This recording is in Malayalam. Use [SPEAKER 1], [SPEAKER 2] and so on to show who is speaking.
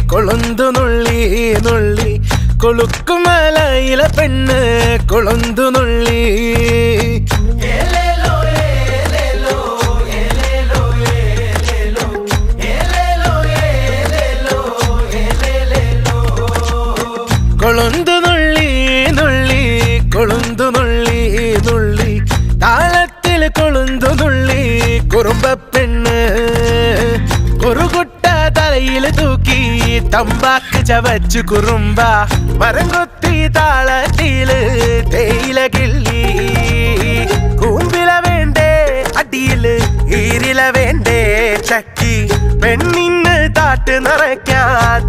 [SPEAKER 1] കൊളുന്തു നുള്ളി നുള്ളി കൊളുക്കുമലയിലെ പെണ്ണ് കൊളുന്തു നുള്ളി കൊളുന്തു നുള്ളി നുള്ളി കൊളുന്തു നുള്ളി നുള്ളി താളത്തിൽ കൊളുന്തു നുള്ളി കുറുമ്പ പെണ്ണ് കുറുകുട്ട തലയിൽ തൂക്കി തമ്പാക്ക് ചവച്ചു കുറുമ്പ മരം കൊത്തി താളത്തില് തേയില കിള്ളി കൂമ്പില വേണ്ടേ അടിയില് ഈരില വേണ്ടേ ചക്കി പെണ്ണിന് താട്ട് നിറയ്ക്കാൻ